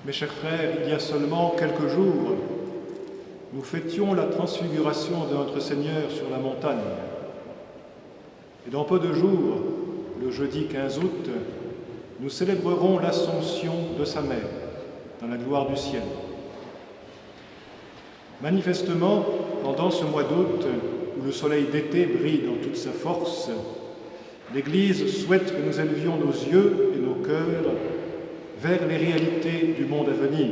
Mes chers frères, il y a seulement quelques jours, nous fêtions la transfiguration de notre Seigneur sur la montagne. Et dans peu de jours, le jeudi 15 août, nous célébrerons l'Assomption de sa mère dans la gloire du ciel. Manifestement, pendant ce mois d'août, où le soleil d'été brille dans toute sa force, l'Église souhaite que nous élevions nos yeux et nos cœurs vers les réalités du monde à venir,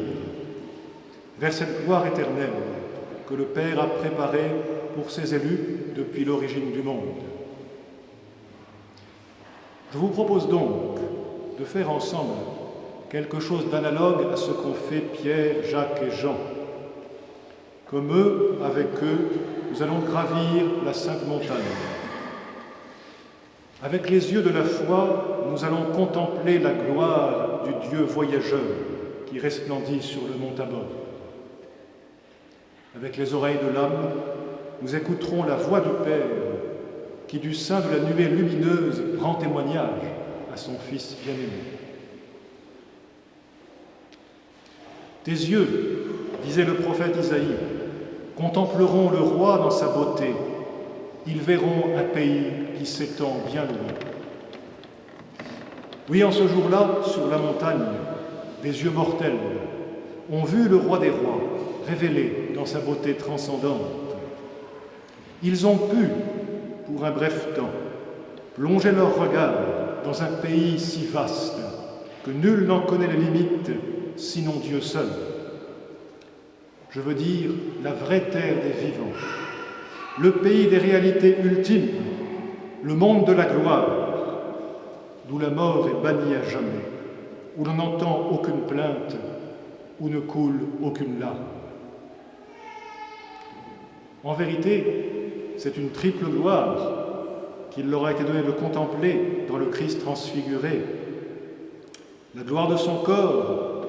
vers cette gloire éternelle que le Père a préparée pour ses élus depuis l'origine du monde. Je vous propose donc de faire ensemble quelque chose d'analogue à ce qu'ont fait Pierre, Jacques et Jean. Comme eux, avec eux, nous allons gravir la Sainte Montagne. Avec les yeux de la foi, nous allons contempler la gloire du Dieu voyageur qui resplendit sur le mont Tabor. Avec les oreilles de l'âme, nous écouterons la voix du Père qui, du sein de la nuée lumineuse, rend témoignage à son Fils bien-aimé. Tes yeux, disait le prophète Isaïe, contempleront le roi dans sa beauté. Ils verront un pays qui s'étend bien loin. Oui, en ce jour-là, sur la montagne, des yeux mortels ont vu le roi des rois révélé dans sa beauté transcendante. Ils ont pu, pour un bref temps, plonger leur regard dans un pays si vaste que nul n'en connaît les limites, sinon Dieu seul. Je veux dire la vraie terre des vivants, le pays des réalités ultimes, le monde de la gloire, d'où la mort est bannie à jamais, où l'on n'entend aucune plainte, où ne coule aucune larme. En vérité, c'est une triple gloire qu'il leur a été donné de contempler dans le Christ transfiguré. La gloire de son corps,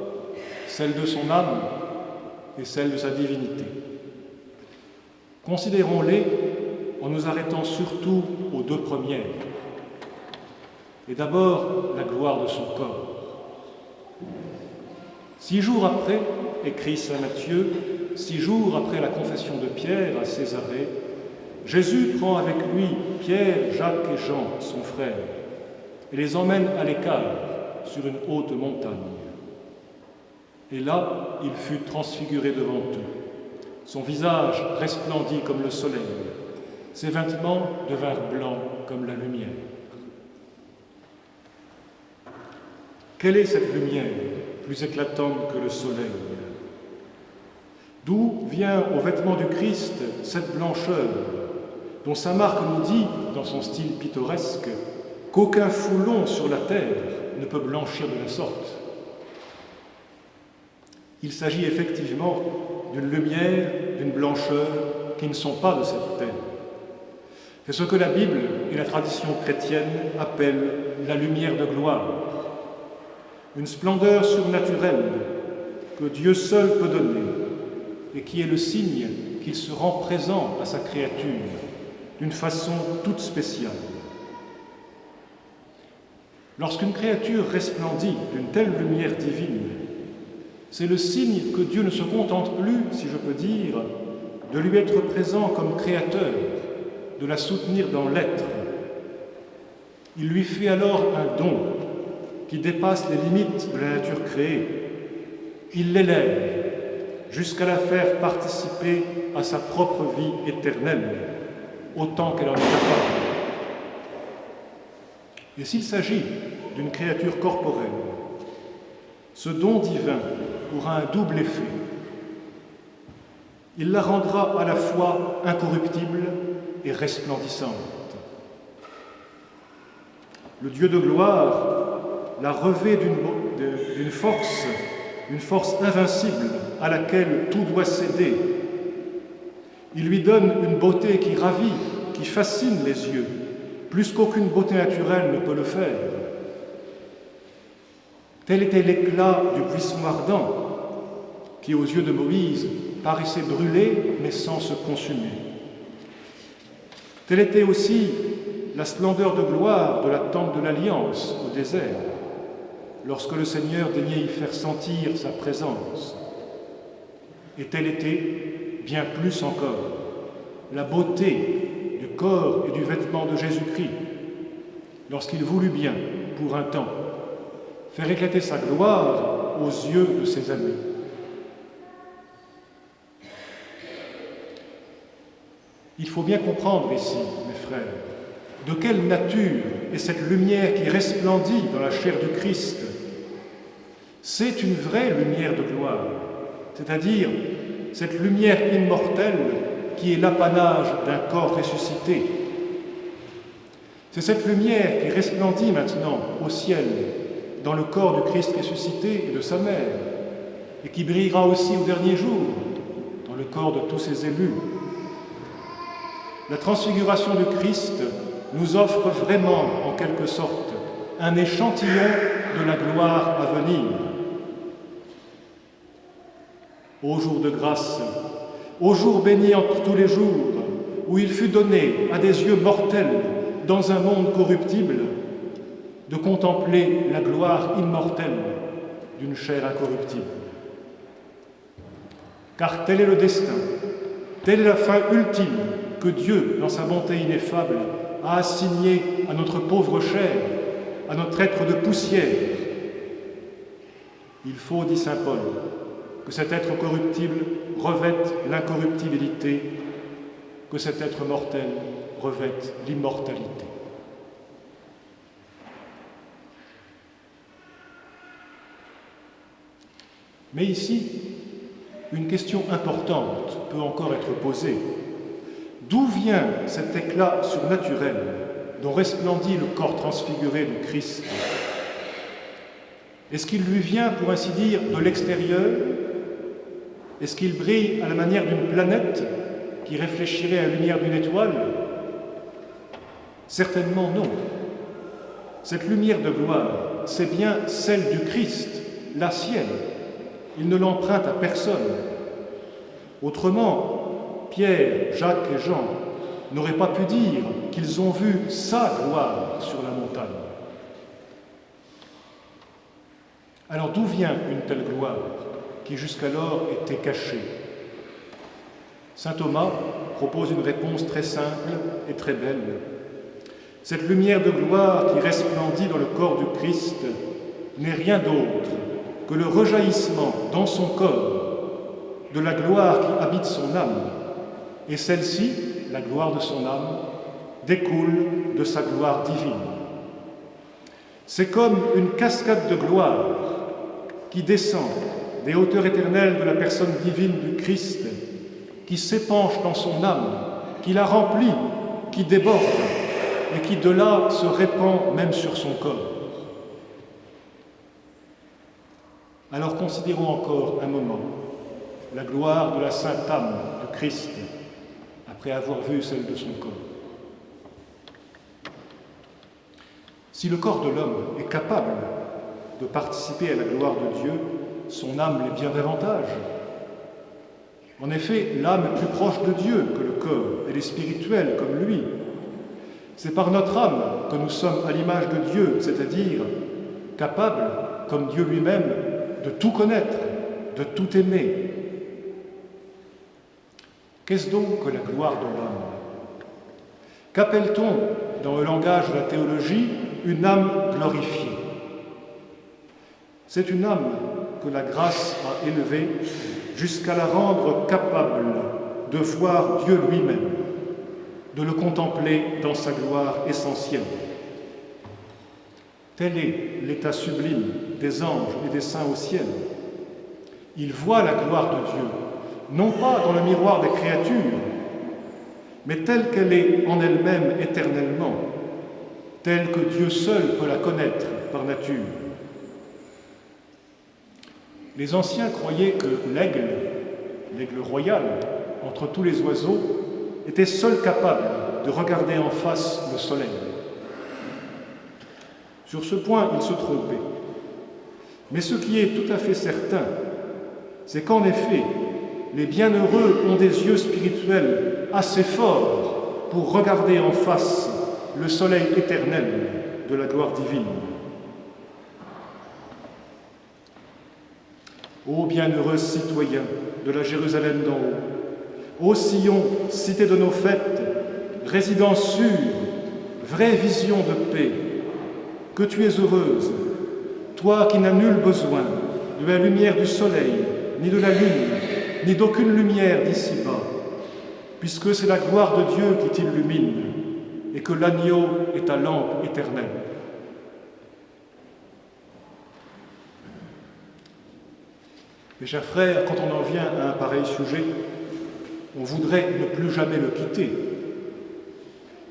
celle de son âme et celle de sa divinité. Considérons-les en nous arrêtant surtout aux deux premières. Et d'abord, la gloire de son corps. 6 jours après, écrit saint Matthieu, 6 jours après la confession de Pierre à Césarée, Jésus prend avec lui Pierre, Jacques et Jean, son frère, et les emmène à l'écart sur une haute montagne. Et là, il fut transfiguré devant eux. Son visage resplendit comme le soleil, ses vêtements devinrent blancs comme la lumière. Quelle est cette lumière plus éclatante que le soleil? D'où vient aux vêtements du Christ cette blancheur, dont saint Marc nous dit, dans son style pittoresque, qu'aucun foulon sur la terre ne peut blanchir de la sorte? Il s'agit effectivement d'une lumière, d'une blancheur qui ne sont pas de cette terre. C'est ce que la Bible et la tradition chrétienne appellent la lumière de gloire, une splendeur surnaturelle que Dieu seul peut donner et qui est le signe qu'il se rend présent à sa créature d'une façon toute spéciale. Lorsqu'une créature resplendit d'une telle lumière divine, c'est le signe que Dieu ne se contente plus, si je peux dire, de lui être présent comme créateur, de la soutenir dans l'être. Il lui fait alors un don qui dépasse les limites de la nature créée. Il l'élève jusqu'à la faire participer à sa propre vie éternelle, autant qu'elle en est capable. Et s'il s'agit d'une créature corporelle, ce don divin aura un double effet. Il la rendra à la fois incorruptible et resplendissante. Le Dieu de gloire la revêt d'une force invincible à laquelle tout doit céder. Il lui donne une beauté qui ravit, qui fascine les yeux, plus qu'aucune beauté naturelle ne peut le faire. Tel était l'éclat du buisson ardent qui, aux yeux de Moïse, paraissait brûler mais sans se consumer. Telle était aussi la splendeur de gloire de la tente de l'Alliance au désert, lorsque le Seigneur daignait y faire sentir sa présence. Et telle était, bien plus encore, la beauté du corps et du vêtement de Jésus-Christ, lorsqu'il voulut bien, pour un temps, faire éclater sa gloire aux yeux de ses amis. Il faut bien comprendre ici, mes frères, de quelle nature est cette lumière qui resplendit dans la chair du Christ. C'est une vraie lumière de gloire, c'est-à-dire cette lumière immortelle qui est l'apanage d'un corps ressuscité. C'est cette lumière qui resplendit maintenant au ciel, dans le corps du Christ ressuscité et de sa mère, et qui brillera aussi au dernier jour, dans le corps de tous ses élus. La transfiguration du Christ nous offre vraiment, en quelque sorte, un échantillon de la gloire à venir. Ô jour de grâce, ô jour béni entre tous les jours, où il fut donné à des yeux mortels, dans un monde corruptible, de contempler la gloire immortelle d'une chair incorruptible. Car tel est le destin, telle est la fin ultime que Dieu, dans sa bonté ineffable, a assigné à notre pauvre chair, à notre être de poussière. Il faut, dit saint Paul, que cet être corruptible revête l'incorruptibilité, que cet être mortel revête l'immortalité. Mais ici, une question importante peut encore être posée. D'où vient cet éclat surnaturel dont resplendit le corps transfiguré du Christ? Est-ce qu'il lui vient, pour ainsi dire, de l'extérieur? Est-ce qu'il brille à la manière d'une planète qui réfléchirait à la lumière d'une étoile? Certainement non. Cette lumière de gloire, c'est bien celle du Christ, la sienne. Il ne l'emprunte à personne. Autrement, Pierre, Jacques et Jean n'auraient pas pu dire qu'ils ont vu sa gloire sur la montagne. Alors d'où vient une telle gloire qui jusqu'alors était cachée? Saint Thomas propose une réponse très simple et très belle. Cette lumière de gloire qui resplendit dans le corps du Christ n'est rien d'autre que le rejaillissement dans son corps de la gloire qui habite son âme. Et celle-ci, la gloire de son âme, découle de sa gloire divine. C'est comme une cascade de gloire qui descend des hauteurs éternelles de la personne divine du Christ, qui s'épanche dans son âme, qui la remplit, qui déborde, et qui de là se répand même sur son corps. Alors considérons encore un moment la gloire de la sainte âme du Christ, après avoir vu celle de son corps. Si le corps de l'homme est capable de participer à la gloire de Dieu, son âme l'est bien davantage. En effet, l'âme est plus proche de Dieu que le corps, elle est spirituelle comme lui. C'est par notre âme que nous sommes à l'image de Dieu, c'est-à-dire capables, comme Dieu lui-même, de tout connaître, de tout aimer. Qu'est-ce donc que la gloire de l'homme? Qu'appelle-t-on, dans le langage de la théologie, une âme glorifiée? C'est une âme que la grâce a élevée jusqu'à la rendre capable de voir Dieu lui-même, de le contempler dans sa gloire essentielle. Tel est l'état sublime des anges et des saints au ciel. Ils voient la gloire de Dieu, non pas dans le miroir des créatures, mais telle qu'elle est en elle-même éternellement, telle que Dieu seul peut la connaître par nature. Les anciens croyaient que l'aigle royal, entre tous les oiseaux, était seul capable de regarder en face le soleil. Sur ce point, ils se trompaient. Mais ce qui est tout à fait certain, c'est qu'en effet, les bienheureux ont des yeux spirituels assez forts pour regarder en face le soleil éternel de la gloire divine. Ô bienheureux citoyens de la Jérusalem d'en haut, ô Sion, cité de nos fêtes, résidence sûre, vraie vision de paix, que tu es heureuse, toi qui n'as nul besoin de la lumière du soleil, ni de la lune, ni d'aucune lumière d'ici-bas, puisque c'est la gloire de Dieu qui t'illumine et que l'agneau est ta lampe éternelle. Mes chers frères, quand on en vient à un pareil sujet, on voudrait ne plus jamais le quitter.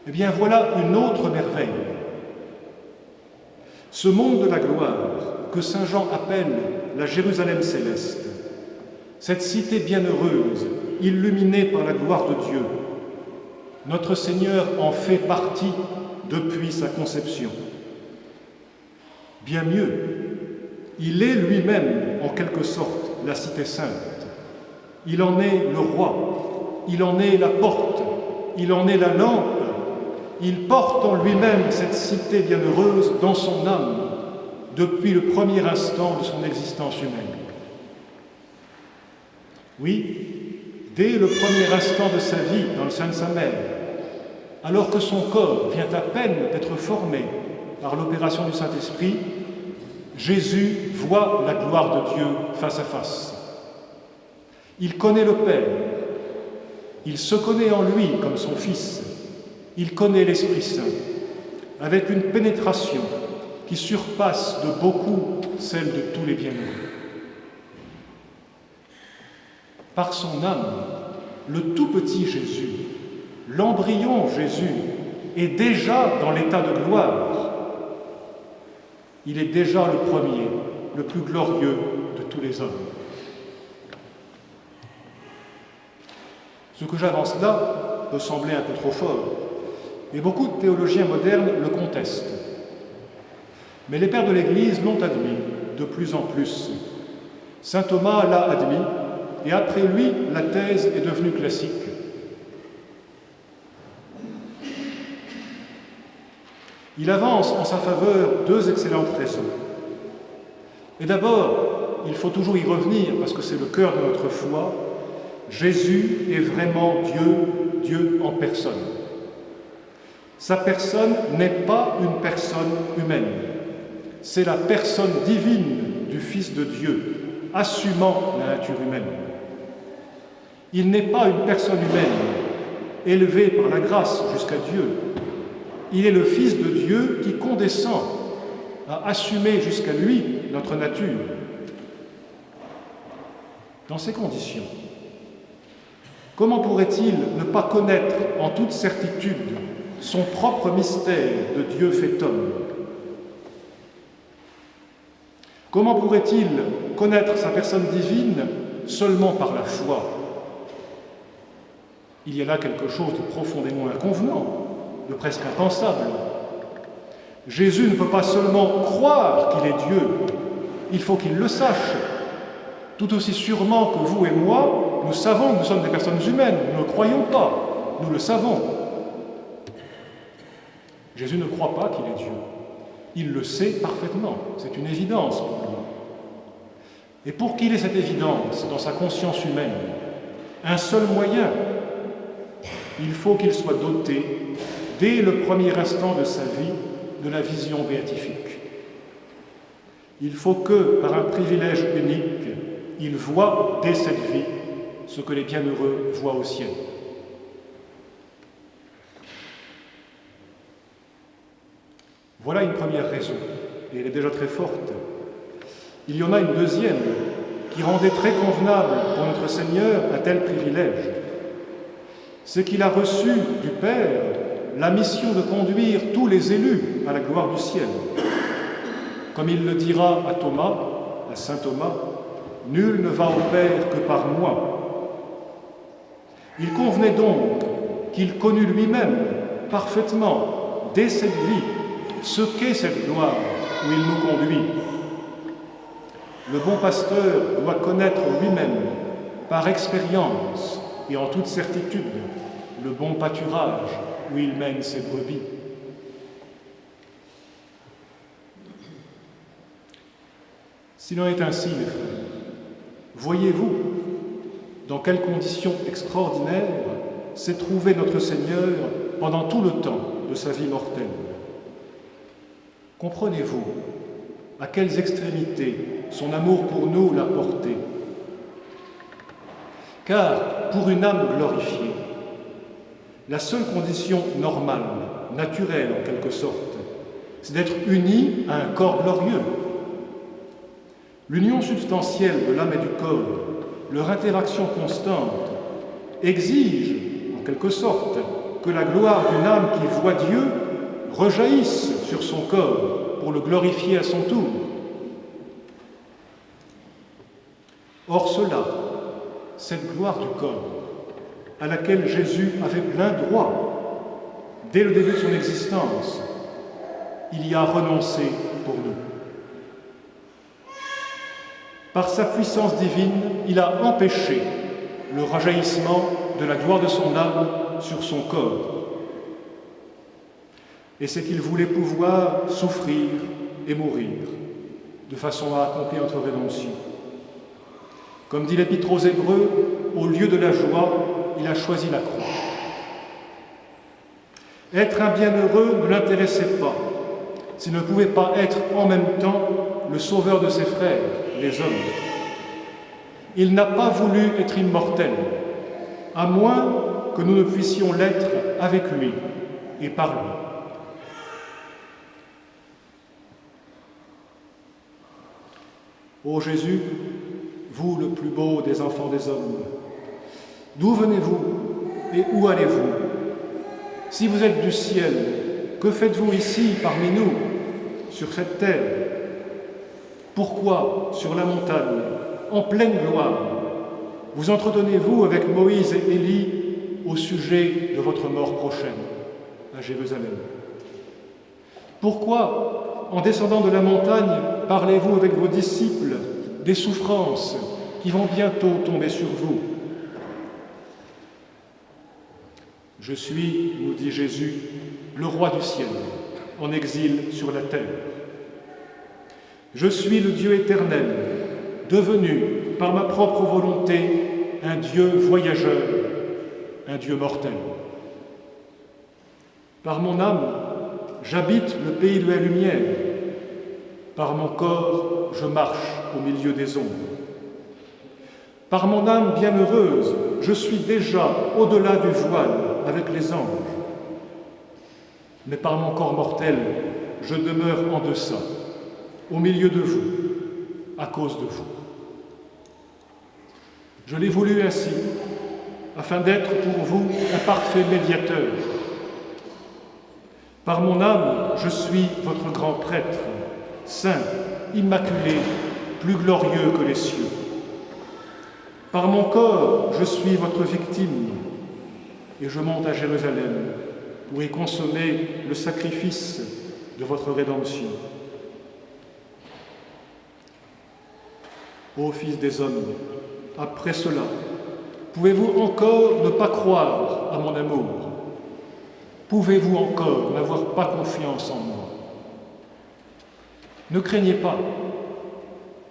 Eh bien, voilà une autre merveille. Ce monde de la gloire que saint Jean appelle la Jérusalem céleste, cette cité bienheureuse, illuminée par la gloire de Dieu, notre Seigneur en fait partie depuis sa conception. Bien mieux, il est lui-même, en quelque sorte, la cité sainte. Il en est le roi, il en est la porte, il en est la lampe. Il porte en lui-même cette cité bienheureuse dans son âme depuis le premier instant de son existence humaine. Oui, dès le premier instant de sa vie dans le sein de sa mère, alors que son corps vient à peine d'être formé par l'opération du Saint-Esprit, Jésus voit la gloire de Dieu face à face. Il connaît le Père, il se connaît en lui comme son Fils, il connaît l'Esprit Saint, avec une pénétration qui surpasse de beaucoup celle de tous les bienheureux. Par son âme, le tout petit Jésus, l'embryon Jésus, est déjà dans l'état de gloire. Il est déjà le premier, le plus glorieux de tous les hommes. Ce que j'avance là peut sembler un peu trop fort, et beaucoup de théologiens modernes le contestent. Mais les pères de l'Église l'ont admis de plus en plus. Saint Thomas l'a admis, et après lui, la thèse est devenue classique. Il avance en sa faveur deux excellentes raisons. Et d'abord, il faut toujours y revenir parce que c'est le cœur de notre foi, Jésus est vraiment Dieu, Dieu en personne. Sa personne n'est pas une personne humaine, c'est la personne divine du Fils de Dieu, assumant la nature humaine. Il n'est pas une personne humaine, élevée par la grâce jusqu'à Dieu. Il est le Fils de Dieu qui condescend à assumer jusqu'à lui notre nature. Dans ces conditions, comment pourrait-il ne pas connaître en toute certitude son propre mystère de Dieu fait homme? Comment pourrait-il connaître sa personne divine seulement par la foi? Il y a là quelque chose de profondément inconvenant, de presque impensable. Jésus ne peut pas seulement croire qu'il est Dieu, il faut qu'il le sache. Tout aussi sûrement que vous et moi, nous savons que nous sommes des personnes humaines, nous ne le croyons pas, nous le savons. Jésus ne croit pas qu'il est Dieu. Il le sait parfaitement, c'est une évidence pour lui. Et pour qu'il ait cette évidence dans sa conscience humaine, un seul moyen, il faut qu'il soit doté, dès le premier instant de sa vie, de la vision béatifique. Il faut que, par un privilège unique, il voit dès cette vie ce que les bienheureux voient au ciel. Voilà une première raison, et elle est déjà très forte. Il y en a une deuxième qui rendait très convenable pour notre Seigneur un tel privilège. C'est qu'il a reçu du Père la mission de conduire tous les élus à la gloire du ciel. Comme il le dira à Thomas, à saint Thomas, « Nul ne va au Père que par moi ». Il convenait donc qu'il connût lui-même parfaitement, dès cette vie, ce qu'est cette gloire où il nous conduit. Le bon pasteur doit connaître lui-même, par expérience et en toute certitude, le bon pâturage où il mène ses brebis. S'il en est ainsi, mes frères, voyez-vous dans quelles conditions extraordinaires s'est trouvé notre Seigneur pendant tout le temps de sa vie mortelle. Comprenez-vous à quelles extrémités son amour pour nous l'a porté? Car pour une âme glorifiée, la seule condition normale, naturelle en quelque sorte, c'est d'être unie à un corps glorieux. L'union substantielle de l'âme et du corps, leur interaction constante, exige, en quelque sorte, que la gloire d'une âme qui voit Dieu rejaillisse sur son corps pour le glorifier à son tour. Or cela, cette gloire du corps, à laquelle Jésus avait plein droit, dès le début de son existence, il y a renoncé pour nous. Par sa puissance divine, il a empêché le rejaillissement de la gloire de son âme sur son corps. Et c'est qu'il voulait pouvoir souffrir et mourir, de façon à accomplir notre rédemption. Comme dit l'Épître aux Hébreux, au lieu de la joie, il a choisi la croix. Être un bienheureux ne l'intéressait pas, s'il ne pouvait pas être en même temps le sauveur de ses frères, les hommes. Il n'a pas voulu être immortel, à moins que nous ne puissions l'être avec lui et par lui. Ô Jésus, vous le plus beau des enfants des hommes, d'où venez-vous et où allez-vous? Si vous êtes du ciel, que faites-vous ici parmi nous, sur cette terre? Pourquoi, sur la montagne, en pleine gloire, vous entretenez-vous avec Moïse et Élie au sujet de votre mort prochaine à Jérusalem? Pourquoi, en descendant de la montagne, parlez-vous avec vos disciples des souffrances qui vont bientôt tomber sur vous? Je suis, nous dit Jésus, le roi du ciel, en exil sur la terre. Je suis le Dieu éternel, devenu, par ma propre volonté, un Dieu voyageur, un Dieu mortel. Par mon âme, j'habite le pays de la lumière. Par mon corps, je marche au milieu des ombres. Par mon âme bienheureuse, je suis déjà au-delà du voile avec les anges. Mais par mon corps mortel, je demeure en deçà, au milieu de vous, à cause de vous. Je l'ai voulu ainsi, afin d'être pour vous un parfait médiateur. Par mon âme, je suis votre grand prêtre, saint, immaculé, plus glorieux que les cieux. Par mon corps, je suis votre victime, et je monte à Jérusalem pour y consommer le sacrifice de votre rédemption. Ô Fils des hommes, après cela, pouvez-vous encore ne pas croire à mon amour? Pouvez-vous encore n'avoir pas confiance en moi? Ne craignez pas,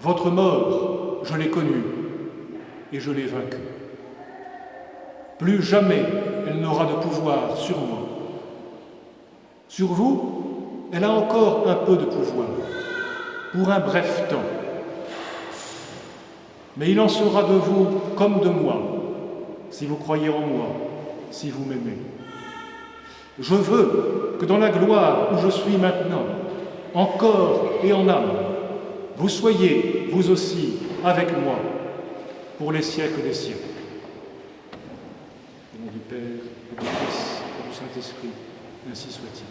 votre mort, je l'ai connue et je l'ai vaincue. Plus jamais elle n'aura de pouvoir sur moi. Sur vous, elle a encore un peu de pouvoir, pour un bref temps. Mais il en sera de vous comme de moi, si vous croyez en moi, si vous m'aimez. Je veux que dans la gloire où je suis maintenant, en corps et en âme, vous soyez, vous aussi, avec moi, pour les siècles des siècles. Au nom du Père, et du Fils, et du Saint-Esprit, ainsi soit-il.